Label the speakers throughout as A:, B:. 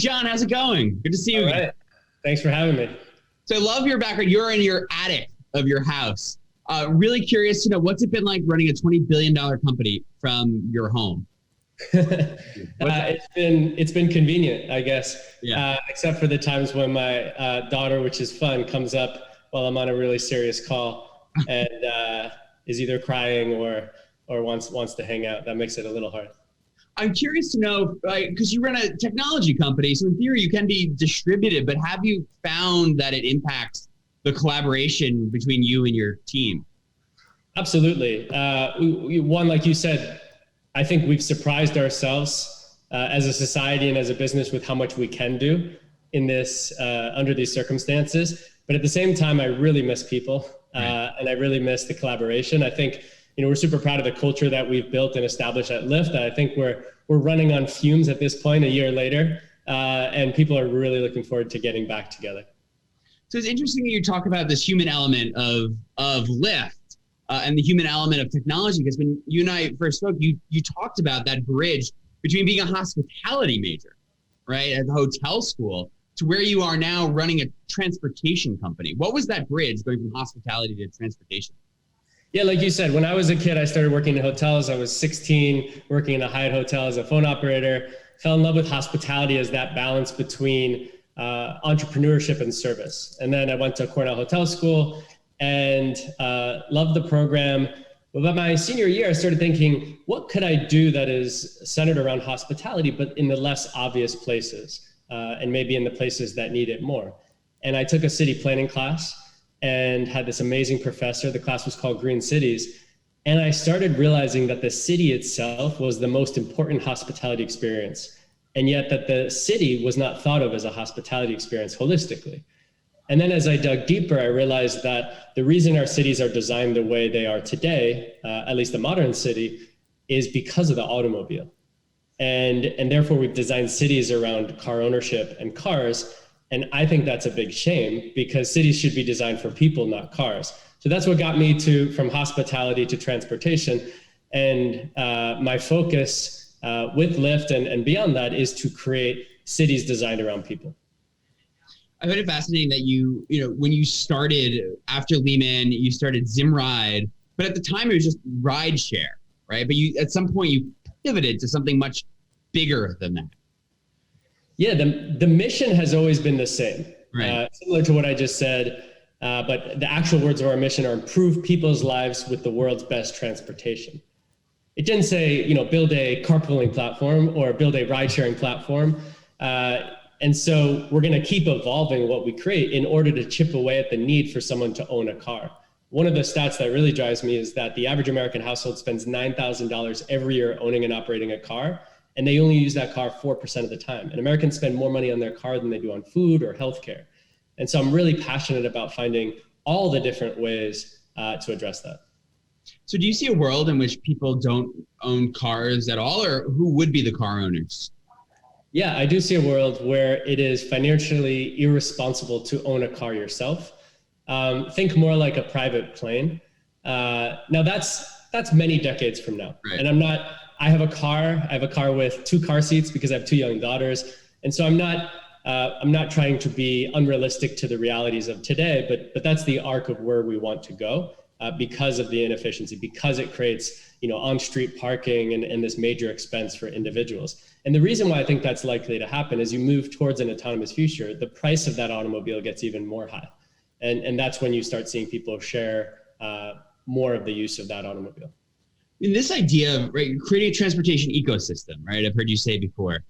A: John, how's it going? Good to see you.
B: All right. Thanks for having me.
A: So I love your background. You're in your attic of your house. Really curious to know, what's it been like running a $20 billion company from your home?
B: It's been convenient, I guess.
A: Yeah.
B: Except for the times when my daughter, which is fun, comes up while I'm on a really serious call and is either crying or wants to hang out. That makes it a little hard.
A: I'm curious to know, because you run a technology company, so in theory you can be distributed, but have you found that it impacts the collaboration between you and your team?
B: Absolutely. One, like you said, I think we've surprised ourselves as a society and as a business with how much we can do in this under these circumstances. But at the same time, I really miss people and I really miss the collaboration. I think we're super proud of the culture that we've built and established at Lyft. I think we're running on fumes at this point, a year later, and people are really looking forward to getting back together.
A: So it's interesting that you talk about this human element of Lyft and the human element of technology, because when you and I first spoke, you talked about that bridge between being a hospitality major, right, at the hotel school, to where you are now running a transportation company. What was that bridge going from hospitality to transportation?
B: Yeah, like you said, when I was a kid, I started working in hotels. I was 16, working in a Hyatt hotel as a phone operator, fell in love with hospitality as that balance between entrepreneurship and service. And then I went to Cornell Hotel School and loved the program. But by my senior year, I started thinking, what could I do that is centered around hospitality, but in the less obvious places, and maybe in the places that need it more? And I took a city planning class and had this amazing professor. The class was called Green Cities. And I started realizing that the city itself was the most important hospitality experience, and yet that the city was not thought of as a hospitality experience holistically. And then as I dug deeper, I realized that the reason our cities are designed the way they are today, at least the modern city, is because of the automobile. And therefore we've designed cities around car ownership and cars. And I think that's a big shame, because cities should be designed for people, not cars. So that's what got me from hospitality to transportation. And my focus with Lyft and beyond that is to create cities designed around people.
A: I find it fascinating that when you started after Lehman, you started Zimmerride, but at the time it was just ride share, right? But at some point you pivoted to something much bigger than that.
B: Yeah, the mission has always been the same,
A: right.
B: Similar to what I just said, but the actual words of our mission are improve people's lives with the world's best transportation. It didn't say, build a carpooling platform or build a ride-sharing platform. And so we're going to keep evolving what we create in order to chip away at the need for someone to own a car. One of the stats that really drives me is that the average American household spends $9,000 every year owning and operating a car, and they only use that car 4% of the time. And Americans spend more money on their car than they do on food or healthcare. And so I'm really passionate about finding all the different ways to address that.
A: So do you see a world in which people don't own cars at all, or who would be the car owners?
B: Yeah, I do see a world where it is financially irresponsible to own a car yourself. Think more like a private plane. Now that's many decades from now. Right. And I have a car with 2 car seats because I have 2 young daughters. And so I'm not trying to be unrealistic to the realities of today, but that's the arc of where we want to go because of the inefficiency, because it creates on-street parking and this major expense for individuals. And the reason why I think that's likely to happen is you move towards an autonomous future, the price of that automobile gets even more high. And that's when you start seeing people share more of the use of that automobile.
A: In this idea of creating a transportation ecosystem, right? I've heard you say before.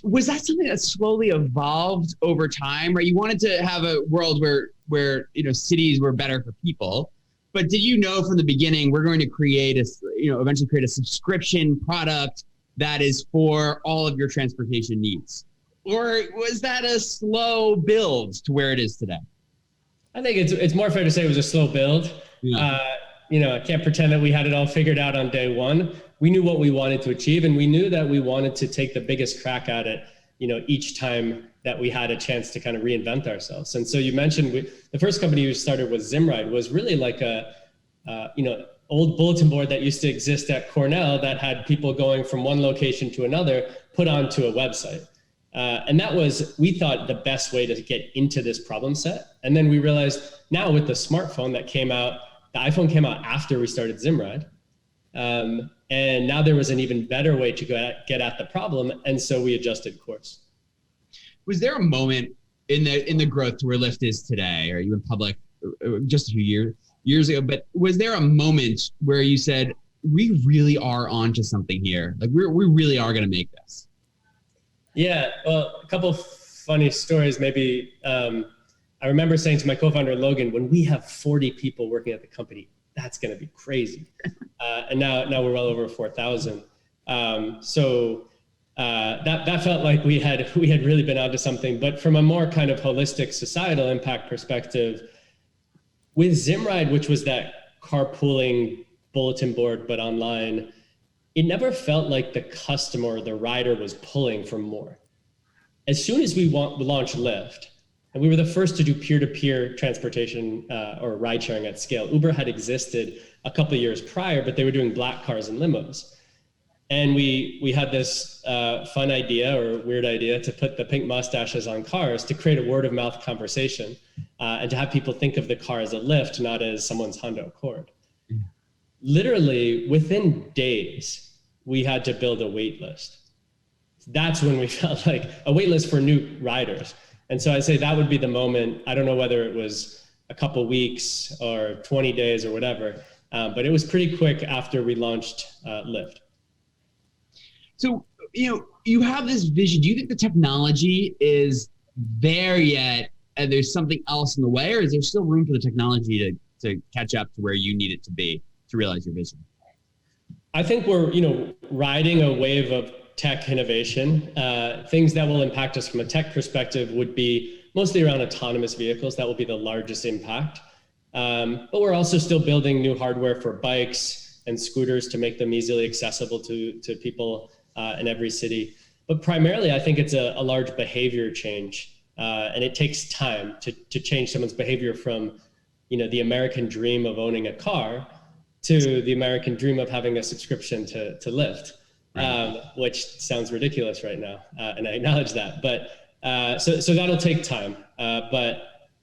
A: Was that something that slowly evolved over time, right? You wanted to have a world where cities were better for people, but did you know from the beginning we're going to eventually create a subscription product that is for all of your transportation needs? Or was that a slow build to where it is today?
B: I think it's more fair to say it was a slow build. Yeah. I can't pretend that we had it all figured out on day one. We knew what we wanted to achieve, and we knew that we wanted to take the biggest crack at it, each time that we had a chance to kind of reinvent ourselves. And so you mentioned the first company we started with Zimmerride was really like a, old bulletin board that used to exist at Cornell that had people going from one location to another put onto a website. And that was, we thought, the best way to get into this problem set. And then we realized now with the smartphone that came out, the iPhone came out after we started Zimmerride. And now there was an even better way to get at the problem. And so we adjusted course.
A: Was there a moment in the growth to where Lyft is today, or you went public just a few years ago, but was there a moment where you said, we really are onto something here? Like we really are going to make this?
B: Yeah, well, a couple of funny stories. Maybe I remember saying to my co-founder, Logan, when we have 40 people working at the company, that's going to be crazy. And now we're well over 4,000. So that felt like we had really been onto something. But from a more kind of holistic societal impact perspective, with Zimmerride, which was that carpooling bulletin board, but online, it never felt like the customer or the rider was pulling for more. As soon as we launched Lyft, and we were the first to do peer-to-peer transportation or ride sharing at scale. Uber had existed a couple of years prior, but they were doing black cars and limos. And we had this fun idea or weird idea to put the pink mustaches on cars to create a word of mouth conversation and to have people think of the car as a Lyft, not as someone's Honda Accord. Literally within days, we had to build a wait list. That's when we felt like a wait list for new riders. And so I'd say that would be the moment. I don't know whether it was a couple weeks or 20 days or whatever, but it was pretty quick after we launched Lyft.
A: So, you have this vision. Do you think the technology is there yet and there's something else in the way, or is there still room for the technology to catch up to where you need it to be to realize your vision?
B: I think we're, riding a wave of tech innovation. Things that will impact us from a tech perspective would be mostly around autonomous vehicles. That will be the largest impact. But we're also still building new hardware for bikes and scooters to make them easily accessible to people in every city. But primarily, I think it's a large behavior change. And it takes time to change someone's behavior from, the American dream of owning a car to the American dream of having a subscription to Lyft. Right. Which sounds ridiculous right now, and I acknowledge that. But so that'll take time. But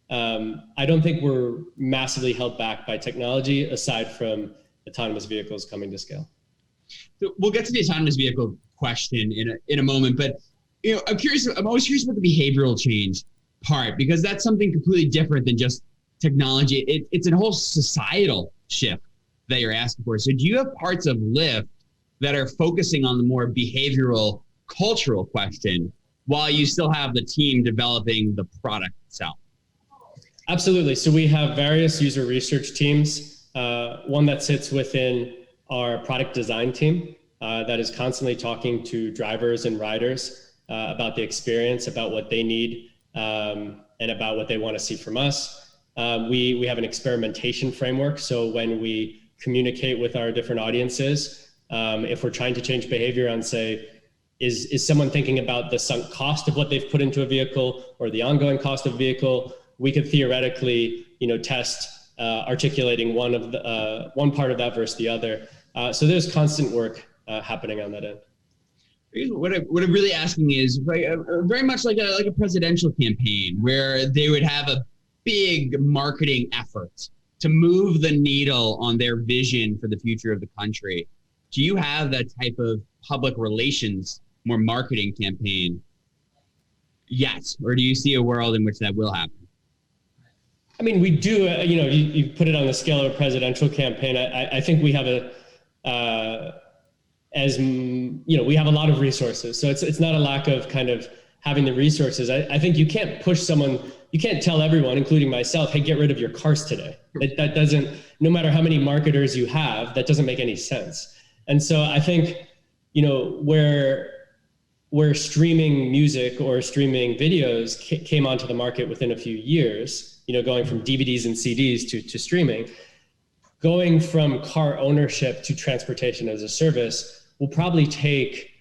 B: I don't think we're massively held back by technology, aside from autonomous vehicles coming to scale.
A: So we'll get to the autonomous vehicle question in a moment. But I'm always curious about the behavioral change part, because that's something completely different than just technology. It's a whole societal shift that you're asking for. So do you have parts of Lyft that are focusing on the more behavioral, cultural question, while you still have the team developing the product itself?
B: Absolutely. So we have various user research teams. One that sits within our product design team that is constantly talking to drivers and riders about the experience, about what they need, and about what they want to see from us. We have an experimentation framework. So when we communicate with our different audiences, if we're trying to change behavior on, say, is someone thinking about the sunk cost of what they've put into a vehicle or the ongoing cost of a vehicle, we could theoretically, test articulating one part of that versus the other. So there's constant work happening on that end.
A: What I'm really asking is very much like a presidential campaign, where they would have a big marketing effort to move the needle on their vision for the future of the country. Do you have that type of public relations, more marketing campaign yet? Or do you see a world in which that will happen?
B: I mean, we do, you put it on the scale of a presidential campaign. I think we have we have a lot of resources. So it's not a lack of kind of having the resources. I think you can't push someone, you can't tell everyone, including myself, hey, get rid of your cars today. That doesn't, no matter how many marketers you have, that doesn't make any sense. And so I think, where streaming music or streaming videos came onto the market within a few years, going from DVDs and CDs to streaming, going from car ownership to transportation as a service will probably take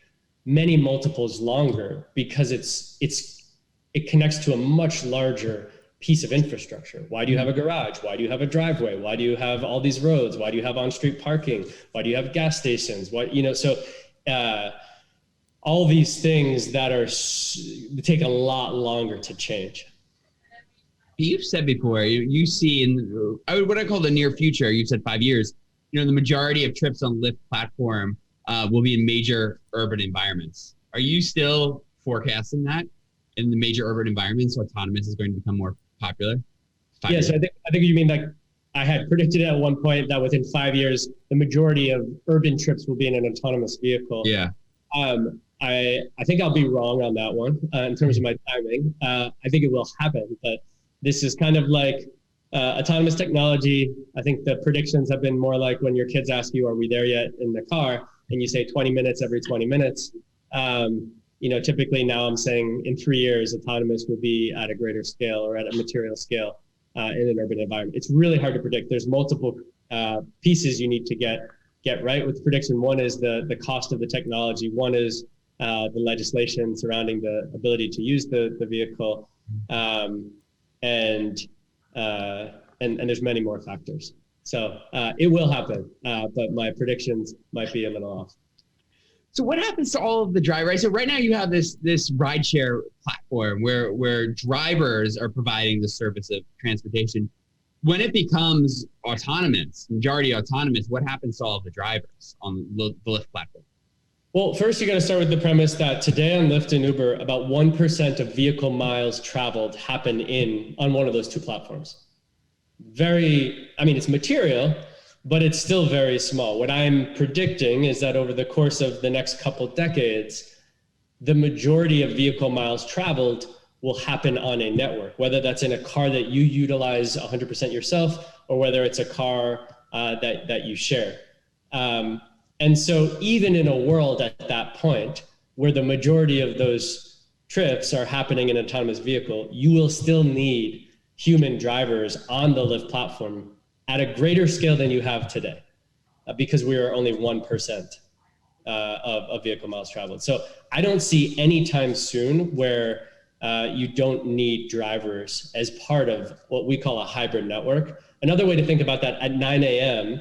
B: many multiples longer, because it connects to a much larger piece of infrastructure. Why do you have a garage? Why do you have a driveway? Why do you have all these roads? Why do you have on-street parking? Why do you have gas stations? all these things that take a lot longer to change.
A: You've said before, you see in what I call the near future, you've said 5 years, the majority of trips on Lyft platform will be in major urban environments. Are you still forecasting that in the major urban environments, autonomous is going to become more popular?
B: Yes, I think you mean like I had predicted at one point that within 5 years, the majority of urban trips will be in an autonomous vehicle.
A: Yeah.
B: I think I'll be wrong on that one in terms of my timing. I think it will happen, but this is kind of like autonomous technology. I think the predictions have been more like when your kids ask you, are we there yet in the car? And you say 20 minutes every 20 minutes. Typically now I'm saying in 3 years, autonomous will be at a greater scale or at a material scale in an urban environment. It's really hard to predict. There's multiple pieces you need to get right with prediction. One is the cost of the technology. One is the legislation surrounding the ability to use the vehicle. And there's many more factors. So it will happen, but my predictions might be a little off.
A: So what happens to all of the drivers? So right now you have this rideshare platform where drivers are providing the service of transportation. When it becomes autonomous, majority autonomous, what happens to all of the drivers on the Lyft platform?
B: Well, first you got to start with the premise that today on Lyft and Uber, about 1% of vehicle miles traveled happen on one of those two platforms. It's material, but it's still very small. What I'm predicting is that over the course of the next couple decades, the majority of vehicle miles traveled will happen on a network, whether that's in a car that you utilize 100% yourself, or whether it's a car that you share. And so even in a world at that point where the majority of those trips are happening in an autonomous vehicle, you will still need human drivers on the Lyft platform at a greater scale than you have today, because we are only 1% of vehicle miles traveled. So I don't see any time soon where you don't need drivers as part of what we call a hybrid network. Another way to think about that, at 9 a.m.,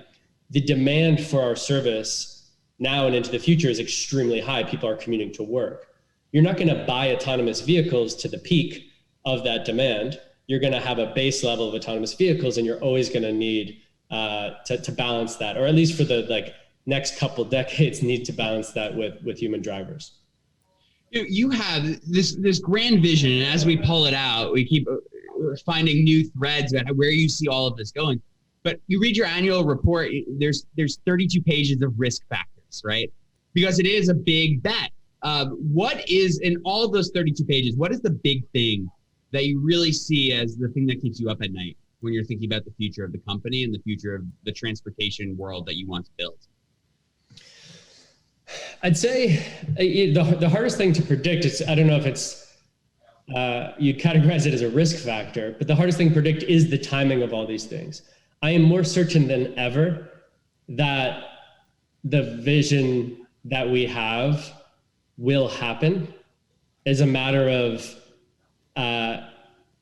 B: the demand for our service now and into the future is extremely high. People are commuting to work. You're not going to buy autonomous vehicles to the peak of that demand. You're going to have a base level of autonomous vehicles, and you're always going to need to balance that, or at least for the next couple decades, need to balance that with human drivers.
A: You have this grand vision, and as we pull it out, we keep finding new threads about where you see all of this going. But you read your annual report, there's 32 pages of risk factors, right? Because it is a big bet. What is, in all of those 32 pages, what is the big thing that you really see as the thing that keeps you up at night when you're thinking about the future of the company and the future of the transportation world that you want to build?
B: I'd say the hardest thing to predict is, I don't know if it's, you'd categorize it as a risk factor, but the hardest thing to predict is the timing of all these things. I am more certain than ever that the vision that we have will happen. As a matter of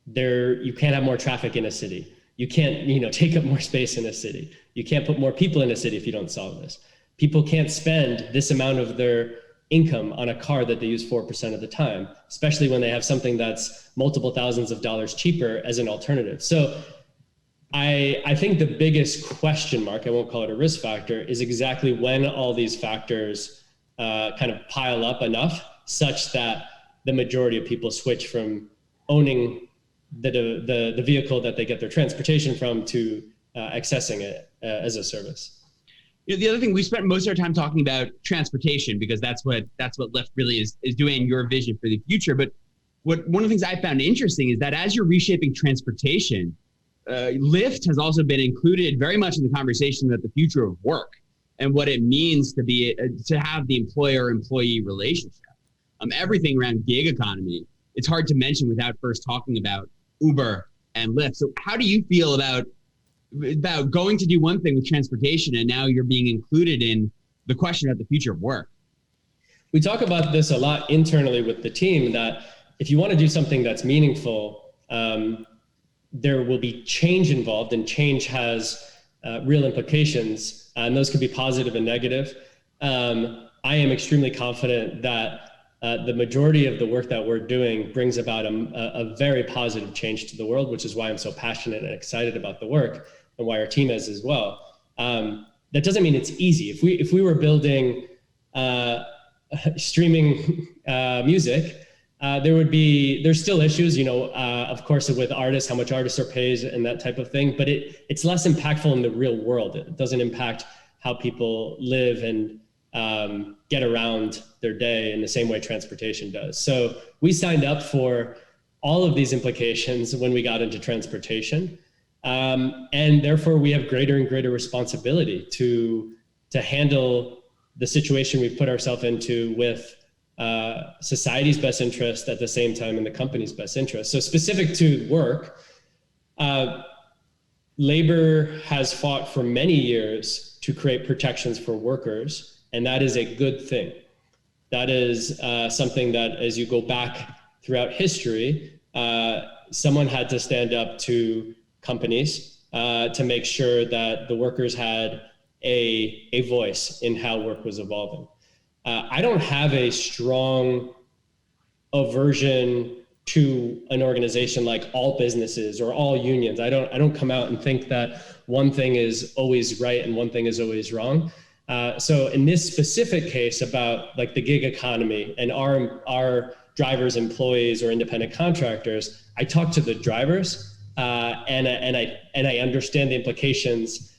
B: you can't have more traffic in a city. You can't, take up more space in a city. You can't put more people in a city if you don't solve this. People can't spend this amount of their income on a car that they use 4% of the time, especially when they have something that's multiple thousands of dollars cheaper as an alternative. So I think the biggest question mark, I won't call it a risk factor, is exactly when all these factors kind of pile up enough such that the majority of people switch from owning the vehicle that they get their transportation from to accessing it as a service.
A: The other thing, we spent most of our time talking about transportation because that's what Lyft really is doing, your vision for the future. But one of the things I found interesting is that as you're reshaping transportation, Lyft has also been included very much in the conversation about the future of work and what it means to have the employer-employee relationship. Everything around gig economy, it's hard to mention without first talking about Uber and Lyft. So how do you feel about going to do one thing with transportation and now you're being included in the question about the future of work?
B: We talk about this a lot internally with the team, that if you want to do something that's meaningful, there will be change involved, and change has real implications, and those can be positive and negative. I am extremely confident that the majority of the work that we're doing brings about a very positive change to the world, which is why I'm so passionate and excited about the work, and why our team is as well. That doesn't mean it's easy. If we were building streaming music, there's still issues, of course, with artists, how much artists are paid and that type of thing, but it's less impactful in the real world. It doesn't impact how people live and get around their day in the same way transportation does. So we signed up for all of these implications when we got into transportation. And therefore we have greater and greater responsibility to handle the situation we've put ourselves into with society's best interest at the same time in the company's best interest. So specific to work, labor has fought for many years to create protections for workers, and that is a good thing. That is something that, as you go back throughout history, someone had to stand up to companies to make sure that the workers had a voice in how work was evolving. I don't have a strong aversion to an organization like all businesses or all unions. I don't come out and think that one thing is always right and one thing is always wrong. So in this specific case about like the gig economy and our drivers, employees, or independent contractors, I talk to the drivers and I understand the implications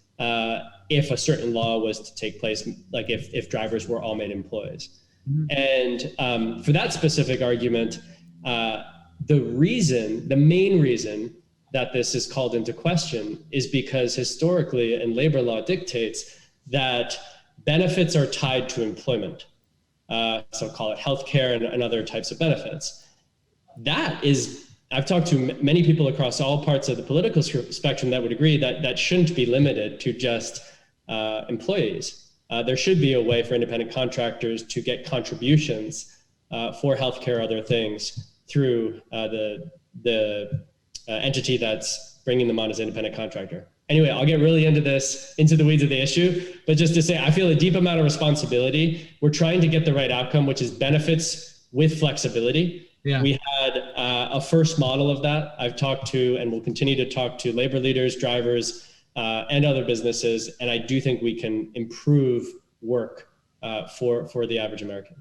B: if a certain law was to take place, like if drivers were all made employees. Mm-hmm. And for that specific argument, the main reason that this is called into question is because historically, and labor law dictates that benefits are tied to employment. So call it healthcare and other types of benefits. That is, I've talked to many people across all parts of the political spectrum that would agree that that shouldn't be limited to just employees. There should be a way for independent contractors to get contributions for healthcare, other things through the entity that's bringing them on as independent contractor. Anyway, I'll get really into the weeds of the issue, but just to say, I feel a deep amount of responsibility. We're trying to get the right outcome, which is benefits with flexibility. Yeah. We had a first model of that. I've talked to and will continue to talk to labor leaders, drivers, and other businesses, and I do think we can improve work for the average American.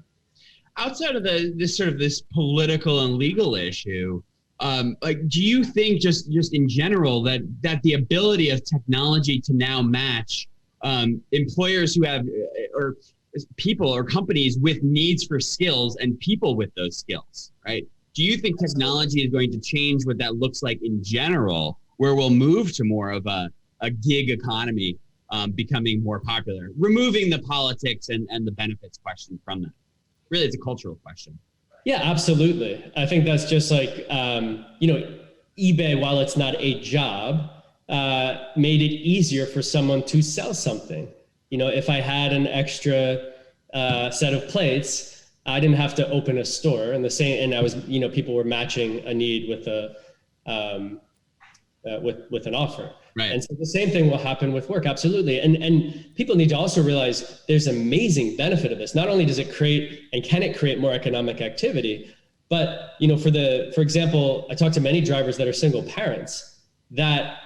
A: Outside of this political and legal issue, do you think just in general that the ability of technology to now match employers who have or people or companies with needs for skills and people with those skills, right? Do you think technology is going to change what that looks like in general, where we'll move to more of a gig economy becoming more popular, removing the politics and the benefits question from that? Really, it's a cultural question.
B: Yeah, absolutely. I think that's just like, eBay, while it's not a job, made it easier for someone to sell something. If I had an extra set of plates, I didn't have to open a store, and I was, people were matching a need with with an offer. Right. And so the same thing will happen with work. Absolutely. And people need to also realize there's amazing benefit of this. Not only does it create and can it create more economic activity, but, for example, I talked to many drivers that are single parents that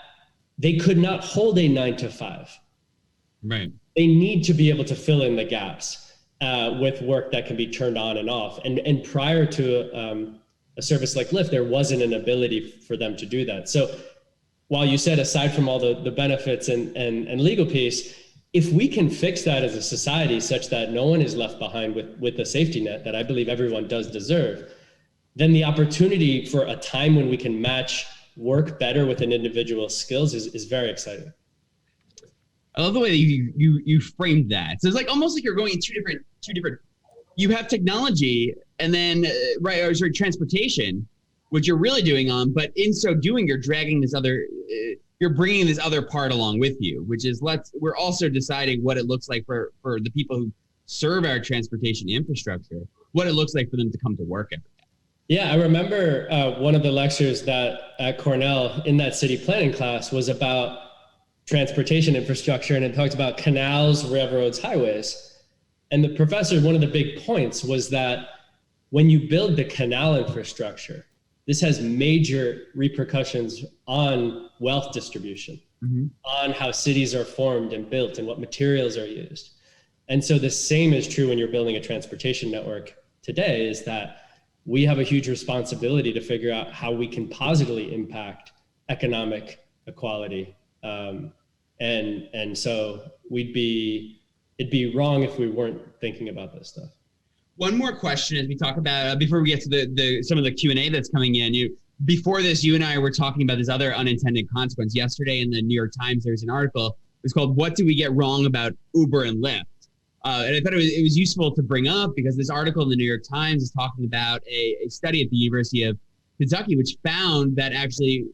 B: they could not hold a 9-to-5.
A: Right.
B: They need to be able to fill in the gaps with work that can be turned on and off. And prior to a service like Lyft, there wasn't an ability for them to do that. So while you said aside from all the benefits and legal piece, if we can fix that as a society such that no one is left behind with the safety net that I believe everyone does deserve, then the opportunity for a time when we can match work better with an individual's skills is very exciting.
A: I love the way that you framed that. So it's like almost like you're going in two different. You have technology and then transportation, which you're really doing on, but in so doing, you're dragging you're bringing this other part along with you, which is we're also deciding what it looks like for the people who serve our transportation infrastructure, what it looks like for them to come to work every day.
B: Yeah, I remember one of the lectures that at Cornell in that city planning class was about transportation infrastructure, and it talked about canals, railroads, highways. And the professor, one of the big points was that when you build the canal infrastructure, this has major repercussions on wealth distribution, on how cities are formed and built and what materials are used. And so the same is true when you're building a transportation network today, is that we have a huge responsibility to figure out how we can positively impact economic equality. And so it'd be wrong if we weren't thinking about this stuff.
A: One more question as we talk about, before we get to some of the Q&A that's coming in. Before this, you and I were talking about this other unintended consequence. Yesterday in the New York Times, there was an article. It was called "What Do We Get Wrong About Uber and Lyft?" And I thought it was useful to bring up because this article in the New York Times is talking about a study at the University of Kentucky, which found that actually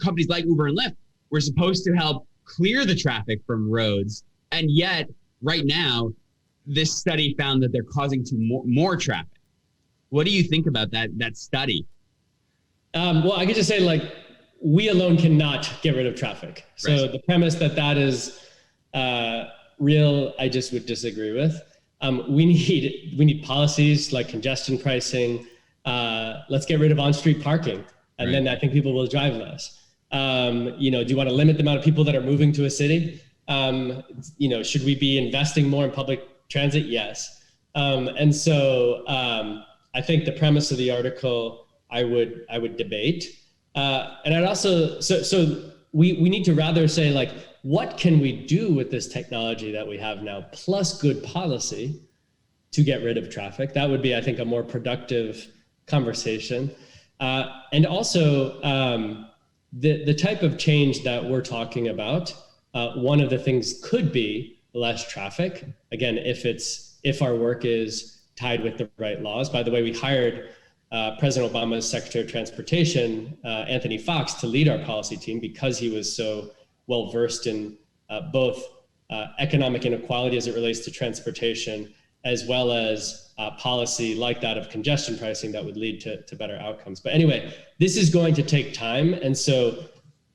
A: companies like Uber and Lyft were supposed to help clear the traffic from roads. And yet, right now, this study found that they're causing more traffic. What do you think about that study?
B: Well, I could just say, we alone cannot get rid of traffic. So
A: Right.
B: The premise that is real, I just would disagree with. We need policies like congestion pricing. Let's get rid of on-street parking, and then I think people will drive less. Do you want to limit the amount of people that are moving to a city? Should we be investing more in public transit? Yes. And so I think the premise of the article I would debate. And I'd also, so we need to rather say, what can we do with this technology that we have now, plus good policy to get rid of traffic? That would be, I think, a more productive conversation. And also the type of change that we're talking about, one of the things could be less traffic. Again, if our work is tied with the right laws. By the way, we hired President Obama's Secretary of Transportation, Anthony Fox, to lead our policy team because he was so well versed in both economic inequality as it relates to transportation, as well as policy like that of congestion pricing that would lead to better outcomes. But anyway, this is going to take time. And so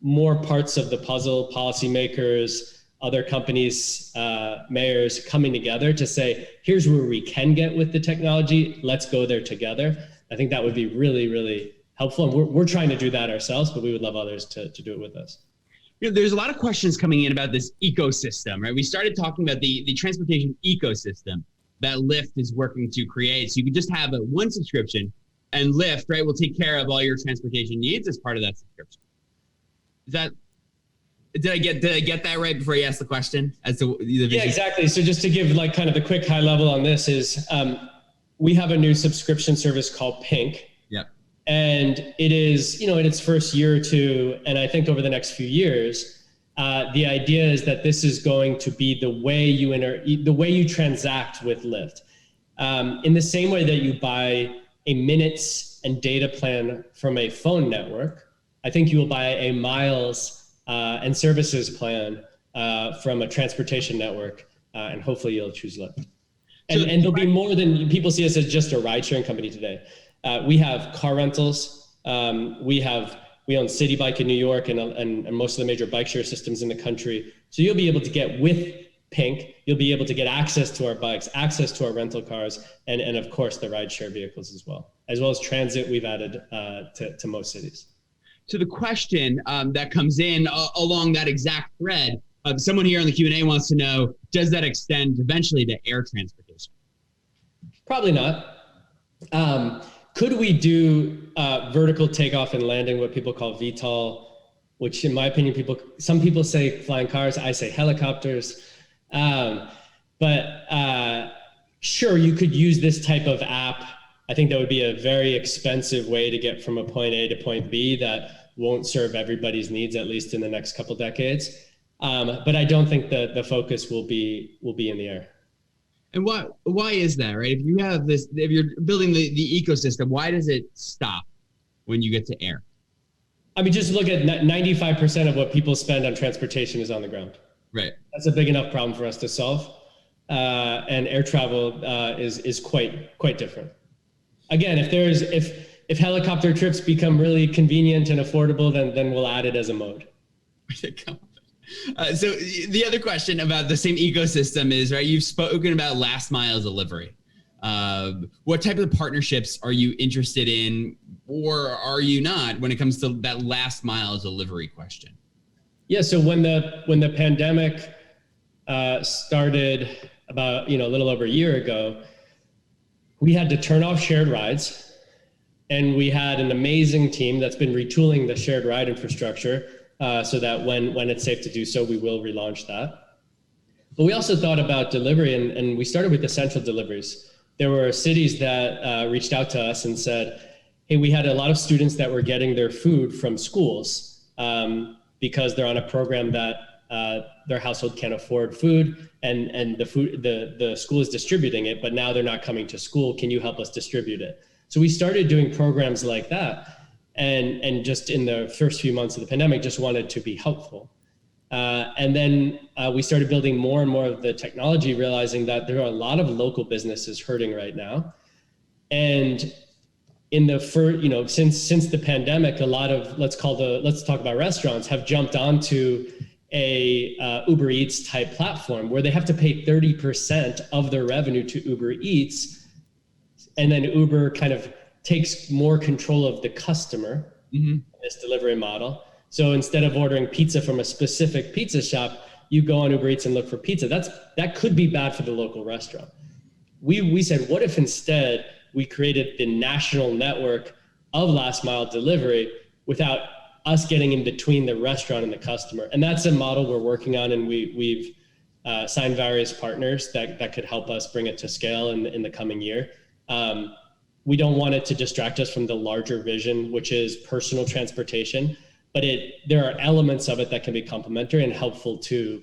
B: more parts of the puzzle, policymakers, other companies, mayors coming together to say, here's where we can get with the technology. Let's go there together. I think that would be really, really helpful. And we're trying to do that ourselves, but we would love others to do it with us.
A: There's a lot of questions coming in about this ecosystem, right? We started talking about the transportation ecosystem that Lyft is working to create. So you can just have one subscription and Lyft, right, will take care of all your transportation needs as part of that subscription. Did I get that right before you asked the question as to the vision?
B: Yeah, exactly. So just to give kind of the quick high level on this is we have a new subscription service called Pink.
A: Yep.
B: And it is, in its first year or two, and I think over the next few years, the idea is that this is going to be the way you transact with Lyft. In the same way that you buy a minutes and data plan from a phone network, I think you will buy a miles and services plan from a transportation network, and hopefully you'll choose Lyft. And there'll be more than people see us as just a ride-sharing company today. We have car rentals. We own City Bike in New York and most of the major bike share systems in the country. So you'll be able to get with Pink, you'll be able to get access to our bikes, access to our rental cars, and of course the ride-share vehicles as well as transit we've added to most cities.
A: So the question that comes in along that exact thread, someone here on the Q&A wants to know, does that extend eventually to air transportation?
B: Probably not. Could we do vertical takeoff and landing, what people call VTOL, which in my opinion, some people say flying cars, I say helicopters. But sure, you could use this type of app. I think that would be a very expensive way to get from a point A to point B that won't serve everybody's needs, at least in the next couple decades. But I don't think the focus will be in the air.
A: And why is that, right? If you're building the ecosystem, why does it stop when you get to air?
B: I mean, just look at 95% of what people spend on transportation is on the ground.
A: Right.
B: That's a big enough problem for us to solve. And air travel is quite different. Again, if helicopter trips become really convenient and affordable, then we'll add it as a mode.
A: So the other question about the same ecosystem is, right, you've spoken about last mile delivery. What type of partnerships are you interested in, or are you not, when it comes to that last mile delivery question?
B: Yeah, so when the pandemic started about a little over a year ago, we had to turn off shared rides, and we had an amazing team that's been retooling the shared ride infrastructure so that when it's safe to do so, we will relaunch that. But we also thought about delivery, and we started with essential deliveries. There were cities that reached out to us and said, hey, we had a lot of students that were getting their food from schools because they're on a program that their household can't afford food, and the school is distributing it, but now they're not coming to school. Can you help us distribute it? So we started doing programs like that, and just in the first few months of the pandemic, just wanted to be helpful. And then we started building more and more of the technology, realizing that there are a lot of local businesses hurting right now. And in the first, since the pandemic, a lot of let's talk about restaurants have jumped onto a Uber Eats type platform where they have to pay 30% of their revenue to Uber Eats, and then Uber kind of takes more control of the customer in this delivery model. So instead of ordering pizza from a specific pizza shop, you go on Uber Eats and look for pizza. That could be bad for the local restaurant. We said, what if instead we created the national network of last mile delivery without us getting in between the restaurant and the customer? And that's a model we're working on, and we've signed various partners that could help us bring it to scale in the coming year. We don't want it to distract us from the larger vision, which is personal transportation, but there are elements of it that can be complementary and helpful to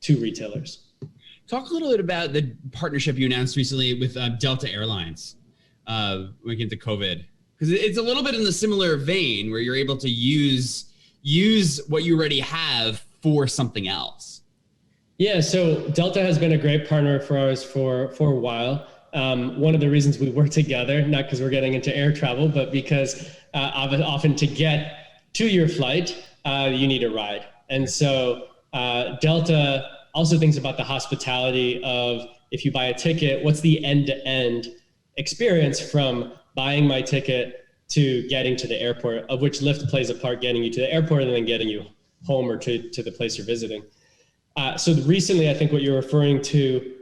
B: retailers.
A: Talk a little bit about the partnership you announced recently with Delta Airlines when it came to COVID, because it's a little bit in the similar vein where you're able to use what you already have for something else.
B: Yeah, so Delta has been a great partner for us for a while. One of the reasons we work together, not because we're getting into air travel, but because often to get to your flight, you need a ride. And so Delta also thinks about the hospitality of, if you buy a ticket, what's the end-to-end experience from buying my ticket to getting to the airport, of which Lyft plays a part, getting you to the airport and then getting you home or to the place you're visiting. So recently, I think what you're referring to,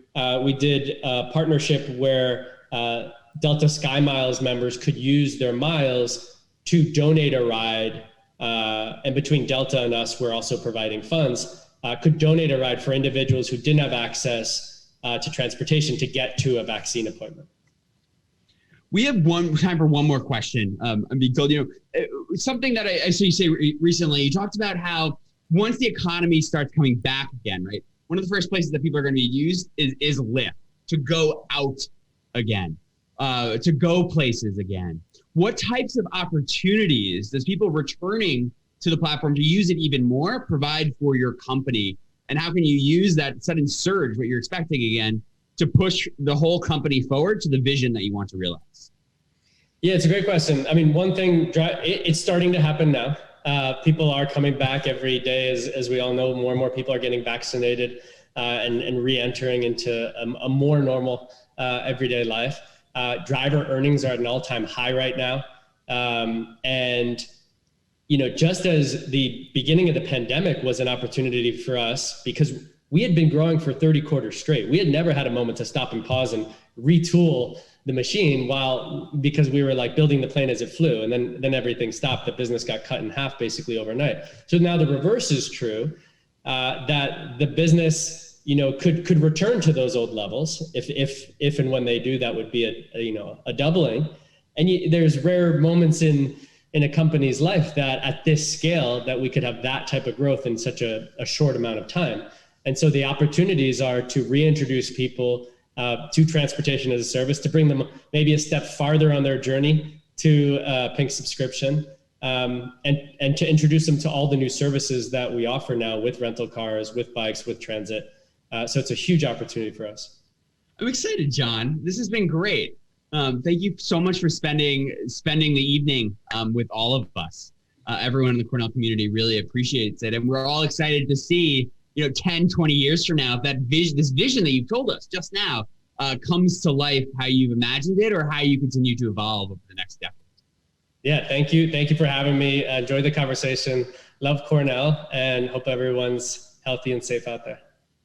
B: we did a partnership where Delta SkyMiles members could use their miles to donate a ride, and between Delta and us, we're also providing funds, could donate a ride for individuals who didn't have access to transportation to get to a vaccine appointment.
A: We have time for one more question. I'm being told, something that I saw you say recently, you talked about how once the economy starts coming back again, right? One of the first places that people are going to be used is Lyft, to go out again, to go places again. What types of opportunities does people returning to the platform to use it even more provide for your company? And how can you use that sudden surge, what you're expecting again, to push the whole company forward to the vision that you want to realize?
B: Yeah, it's a great question. I mean, one thing, it's starting to happen now. People are coming back every day, as we all know. More and more people are getting vaccinated and re-entering into a more normal everyday life. Driver earnings are at an all-time high right now. And just as the beginning of the pandemic was an opportunity for us, because we had been growing for 30 quarters straight. We had never had a moment to stop and pause and retool the machine because we were like building the plane as it flew, and then everything stopped. The business got cut in half basically overnight. So now the reverse is true, that the business, could return to those old levels. If and when they do, that would be a doubling. And there's rare moments in a company's life that at this scale that we could have that type of growth in such a short amount of time. And so the opportunities are to reintroduce people to transportation as a service, to bring them maybe a step farther on their journey to Pink subscription, and to introduce them to all the new services that we offer now with rental cars, with bikes, with transit. So it's a huge opportunity for us.
A: I'm excited, John. This has been great. Thank you so much for spending the evening with all of us. everyone in the Cornell community really appreciates it. And we're all excited to see, 10, 20 years from now, if this vision that you've told us just now comes to life, how you've imagined it or how you continue to evolve over the next decade.
B: Yeah, thank you. Thank you for having me. Enjoyed the conversation. Love Cornell and hope everyone's healthy and safe out there.